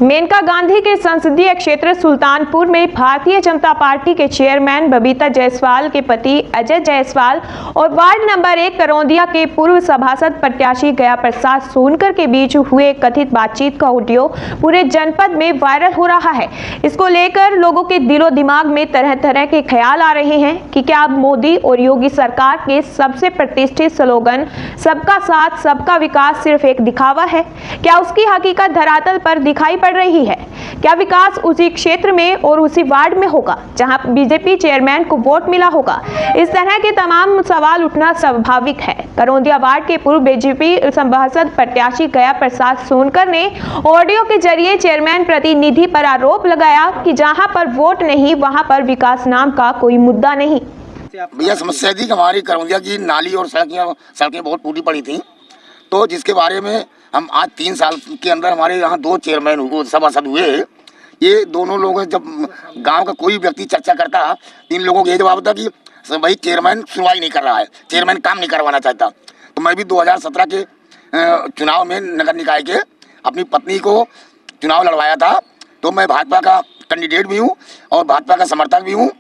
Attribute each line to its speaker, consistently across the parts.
Speaker 1: मेनका गांधी के संसदीय क्षेत्र सुल्तानपुर में भारतीय जनता पार्टी के चेयरमैन बबीता जायसवाल के पति अजय जायसवाल और वार्ड नंबर 1 करौंदिया के पूर्व सभासद प्रत्याशी गया प्रसाद सोनकर के बीच हुए कथित बातचीत का ऑडियो पूरे जनपद में वायरल हो रहा है। इसको लेकर लोगों के दिलो दिमाग में तरह तरह के ख्याल आ रहे हैं कि क्या अब मोदी और योगी सरकार के सबसे प्रतिष्ठित स्लोगन सबका साथ सबका विकास सिर्फ एक दिखावा है? क्या उसकी हकीकत धरातल पर दिखाई पड़ रही है? क्या विकास उसी क्षेत्र में और उसी वार्ड में होगा जहां बीजेपी चेयरमैन को वोट मिला होगा? इस तरह के तमाम सवाल उठना स्वाभाविक है। करौंदिया वार्ड के पूर्व बीजेपी सभासद प्रत्याशी गया प्रसाद सोनकर ने ऑडियो के जरिए चेयरमैन प्रतिनिधि पर आरोप लगाया कि जहां पर वोट नहीं वहां पर विकास नाम का कोई मुद्दा नहीं।
Speaker 2: भैया समस्या थी कि हमारी करौंदिया की नाली और सड़कें बहुत टूटी पड़ी थी, तो जिसके बारे में हम आज 3 साल के अंदर हमारे यहाँ 2 चेयरमैन सभासद हुए। ये दोनों लोग जब गांव का कोई व्यक्ति चर्चा करता, इन लोगों को ये जवाब होता कि भाई चेयरमैन सुनवाई नहीं कर रहा है, चेयरमैन काम नहीं करवाना चाहता। तो मैं भी 2017 के चुनाव में नगर निकाय के अपनी पत्नी को चुनाव लड़वाया था, तो मैं भाजपा का कैंडिडेट भी हूँ और भाजपा का समर्थक भी हूँ।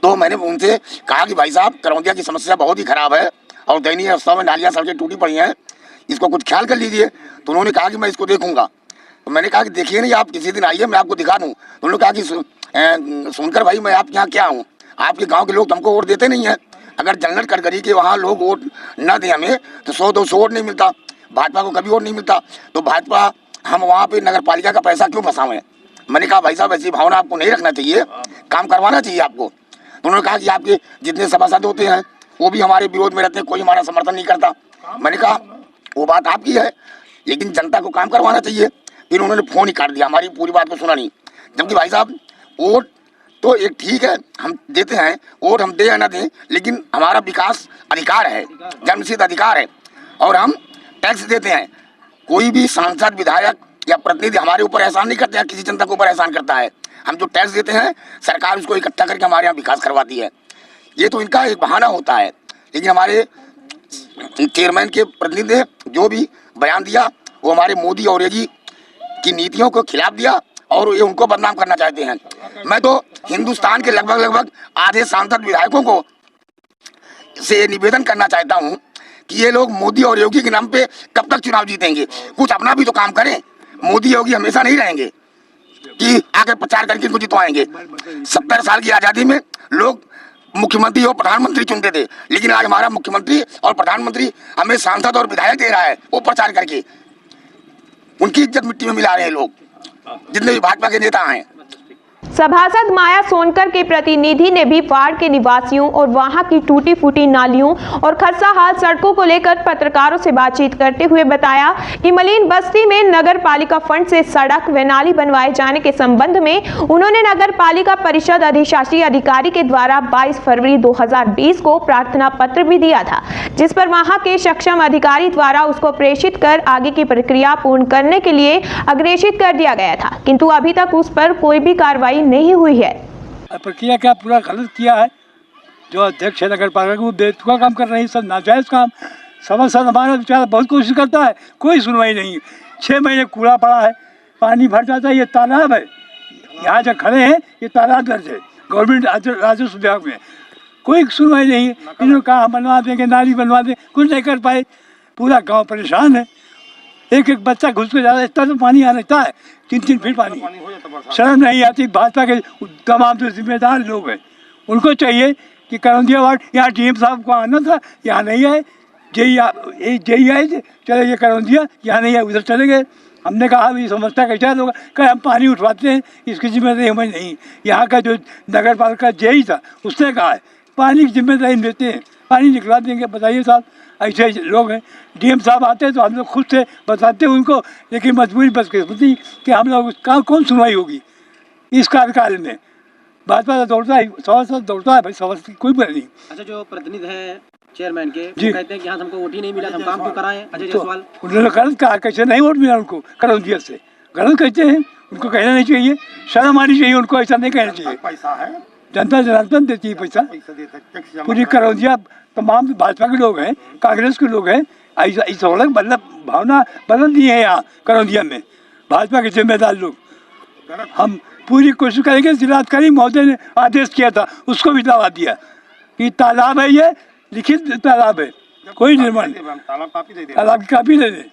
Speaker 2: तो मैंने उनसे कहा कि भाई साहब करौंदिया की समस्या बहुत ही खराब है और दयनीय अवस्था में नालियाँ सड़कें टूटी पड़ी हैं, इसको कुछ ख्याल कर लीजिए। तो उन्होंने कहा कि मैं इसको देखूंगा। तो मैंने कहा कि देखिए नहीं, आप किसी दिन आइए, मैं आपको दिखा दूं। तो उन्होंने कहा कि सुनकर भाई मैं आपके यहाँ क्या हूँ, आपके गांव के लोग तुमको वोट देते नहीं हैं। अगर जनरल कटघरी के वहाँ लोग वोट न दें हमें तो 100-200 वोट नहीं मिलता, भाजपा को कभी वोट नहीं मिलता। तो भाजपा हम वहाँ पर नगर पालिका का पैसा क्यों फंसावें? मैंने कहा भाई साहब ऐसी भावना आपको नहीं रखना चाहिए, काम करवाना चाहिए आपको। तो उन्होंने कहा कि आपके जितने सभासद होते हैं वो भी हमारे विरोध में रहते हैं, कोई हमारा समर्थन नहीं करता। मैंने कहा वो बात आपकी है, लेकिन जनता को काम करवाना चाहिए। फिर उन्होंने फोन ही काट दिया, हमारी पूरी बात को सुना नहीं। जबकि भाई साहब वोट तो एक ठीक है, हम देते हैं वोट, हम दे या ना दें, लेकिन हमारा विकास अधिकार है, जन्मसिद्ध अधिकार है और हम टैक्स देते हैं। कोई भी सांसद विधायक या प्रतिनिधि हमारे ऊपर एहसान नहीं करते हैं, किसी जनता के ऊपर एहसान करता है। हम जो टैक्स देते हैं सरकार उसको इकट्ठा करके हमारे यहाँ विकास करवाती है। ये तो इनका एक बहाना होता है, लेकिन हमारे चेयरमैन के प्रतिनिधि ने जो भी बयान दिया वो हमारे मोदी और योगी की नीतियों को खिलाफ दिया और ये उनको बदनाम करना चाहते हैं। मैं तो हिंदुस्तान के लगभग आधे सांसद विधायकों को से निवेदन करना चाहता हूँ कि ये लोग मोदी और योगी के नाम पे कब तक चुनाव जीतेंगे? कुछ अपना भी तो काम करें। मोदी योगी हमेशा नहीं रहेंगे कि आगे प्रचार करके इनको जितवाएंगे। 70 साल की आज़ादी में लोग मुख्यमंत्री और प्रधानमंत्री चुनते थे, लेकिन आज हमारा मुख्यमंत्री और प्रधानमंत्री हमें सांसद और विधायक दे रहा है, वो प्रचार करके उनकी इज्जत मिट्टी में मिला रहे हैं लोग, जितने भी भाजपा के नेता हैं।
Speaker 1: सभासद माया सोनकर के प्रतिनिधि ने भी वार्ड के निवासियों और वहां की टूटी फूटी नालियों और खस्ताहाल सड़कों को लेकर पत्रकारों से बातचीत करते हुए बताया कि मलिन बस्ती में नगर पालिका फंड से सड़क व नाली बनवाए जाने के संबंध में उन्होंने नगर पालिका परिषद अधिशासी अधिकारी के द्वारा 22 फरवरी 2020 को प्रार्थना पत्र भी दिया था, जिस पर वहां के सक्षम अधिकारी द्वारा उसको प्रेषित कर आगे की प्रक्रिया पूर्ण करने के लिए अग्रेषित कर दिया गया था, किंतु अभी तक उस पर कोई भी कार्रवाई नहीं हुई है।
Speaker 3: प्रक्रिया क्या पूरा गलत किया है जो अध्यक्ष है नगर पालिका, वो बेतुका काम कर रहे हैं, सब नाजायज काम। सभासद हमारा बेचारा बहुत कोशिश करता है, कोई सुनवाई नहीं। 6 महीने कूड़ा पड़ा है, पानी भर जाता है। ये तालाब है, यहाँ जो खड़े हैं ये तालाब दर्ज है गवर्नमेंट राजस्व विभाग में, कोई सुनवाई नहीं है। इन्होंने कहा हम बनवा देंगे, नाली बनवा दें, कुछ नहीं कर पाए। पूरा गाँव परेशान है, एक एक बच्चा घुस के जा रहा है, इतना तो पानी आ रहता है, 3-3 फीट पानी। शर्म नहीं आती। भाजपा के तमाम जो जिम्मेदार लोग हैं उनको चाहिए कि करौंदिया वार्ड, यहाँ डीएम साहब को आना था, यहाँ नहीं आए। जेई आए चले गए करौंदिया, यहाँ नहीं आए, उधर चले गए। हमने कहा ये समझता कैसा होगा, कहीं हम पानी उठवाते हैं, इसकी जिम्मेदारी हमें नहीं। यहाँ का जो नगर पालिका जेई था उसने कहा है पानी की जिम्मेदारी लेते हैं, पानी निकलवा देंगे। बताइए साहब, ऐसे लोग हैं। डीएम साहब आते हैं तो हम लोग खुद से बताते हैं उनको, लेकिन मजबूरी बस किस्मती कि हम लोग कौन सुनवाई होगी इस कार्यकाल में। भाजपा दौड़ता है, सभासद दौड़ता है, भाई सभासद की कोई बात नहीं।
Speaker 4: अच्छा, जो प्रतिनिधि है चेयरमैन के वो कहते हैं कि यहाँ हमको वोट ही नहीं मिला, हम काम क्यों कराएं? अजय जायसवाल
Speaker 3: उन्होंने गलत कहा, कैसे नहीं वोट मिला उनको करौंदिया से, गलत कहते हैं। उनको कहना नहीं चाहिए, शर्म आनी चाहिए उनको, ऐसा नहीं कहना चाहिए। पैसा है, जनता जनार्दन देती है पैसा, पूरी करौंदिया तमाम भाजपा के लोग हैं, कांग्रेस के लोग हैं। ऐसा बदल भावना बदल दी है यहाँ करौंदिया में। भाजपा के जिम्मेदार लोग। हम पूरी कोशिश करेंगे। जिलाधिकारी महोदय ने आदेश किया था, उसको भी दबा दिया कि तालाब है, ये लिखित तालाब है, कोई निर्माण, तालाब की कापी दे दें।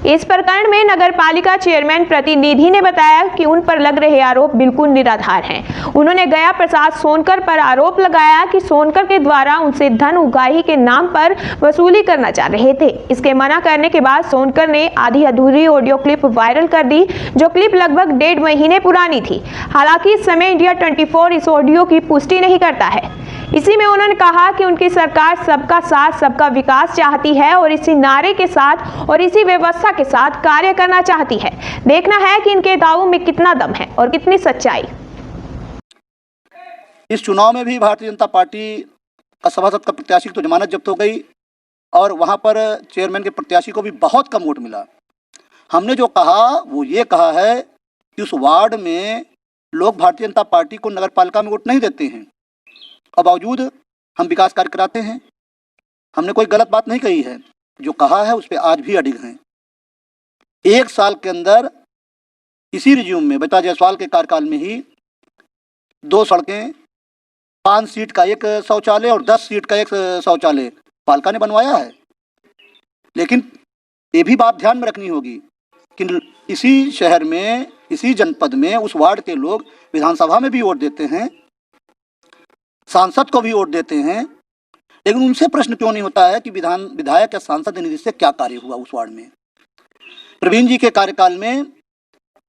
Speaker 1: इस प्रकरण में नगरपालिका चेयरमैन प्रतिनिधि ने बताया कि उन पर लग रहे आरोप बिल्कुल निराधार हैं। उन्होंने गया प्रसाद सोनकर पर आरोप लगाया कि सोनकर के द्वारा उनसे धन उगाही के नाम पर वसूली करना चाह रहे थे। इसके मना करने के बाद सोनकर ने आधी अधूरी ऑडियो क्लिप वायरल कर दी, जो क्लिप लगभग 1.5 महीने पुरानी थी। हालांकि इस समय इंडिया 24 इस ऑडियो की पुष्टि नहीं करता है। इसी में उन्होंने कहा कि उनकी सरकार सबका साथ सबका विकास चाहती है और इसी नारे के साथ और इसी व्यवस्था के साथ कार्य करना चाहती है। देखना है कि इनके दावों में कितना दम है और कितनी सच्चाई।
Speaker 5: इस चुनाव में भी भारतीय जनता पार्टी का सभासद का प्रत्याशी की तो जमानत जब्त हो गई और वहां पर चेयरमैन के प्रत्याशी को भी बहुत कम वोट मिला। हमने जो कहा वो ये कहा है कि उस वार्ड में लोग भारतीय जनता पार्टी को नगर पालिका में वोट नहीं देते हैं और बावजूद हम विकास कार्य कराते हैं। हमने कोई गलत बात नहीं कही है, जो कहा है उस पर आज भी अडिग हैं। 1 साल के अंदर इसी रिज्यूम में बबीता जायसवाल के कार्यकाल में ही 2 सड़कें, 5 सीट का एक शौचालय और 10 सीट का एक शौचालय पालिका ने बनवाया है। लेकिन ये भी बात ध्यान में रखनी होगी कि इसी शहर में, इसी जनपद में उस वार्ड के लोग विधानसभा में भी वोट देते हैं, सांसद को भी वोट देते हैं, लेकिन उनसे प्रश्न क्यों नहीं होता है कि विधायक या सांसद निधि से क्या कार्य हुआ उस वार्ड में। प्रवीण जी के कार्यकाल में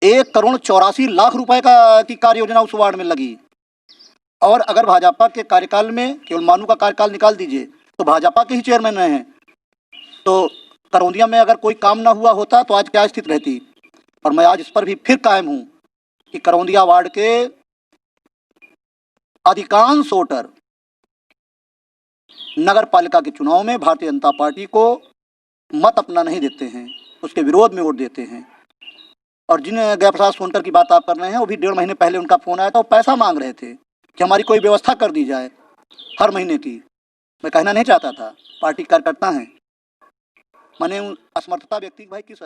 Speaker 5: 1,84,00,000 रुपए की कार्य योजना उस वार्ड में लगी और अगर भाजपा के कार्यकाल में, केवल मानू का कार्यकाल निकाल दीजिए, तो भाजपा के ही चेयरमैन रहे हैं, तो करौंदिया में अगर कोई काम ना हुआ होता तो आज क्या स्थिति रहती। और मैं आज इस पर भी फिर कायम हूँ कि करौंदिया वार्ड के अधिकांश वोटर नगर पालिका के चुनाव में भारतीय जनता पार्टी को मत अपना नहीं देते हैं, उसके विरोध में वोट देते हैं। और जिन गया प्रसाद सोनकर की बात आप कर रहे हैं, वो भी 1.5 महीने पहले उनका फ़ोन आया था, वो पैसा मांग रहे थे कि हमारी कोई व्यवस्था कर दी जाए हर महीने की। मैं कहना नहीं चाहता था, पार्टी कार्यकर्ता हैं, मैंने असमर्थता व्यक्ति भाई किस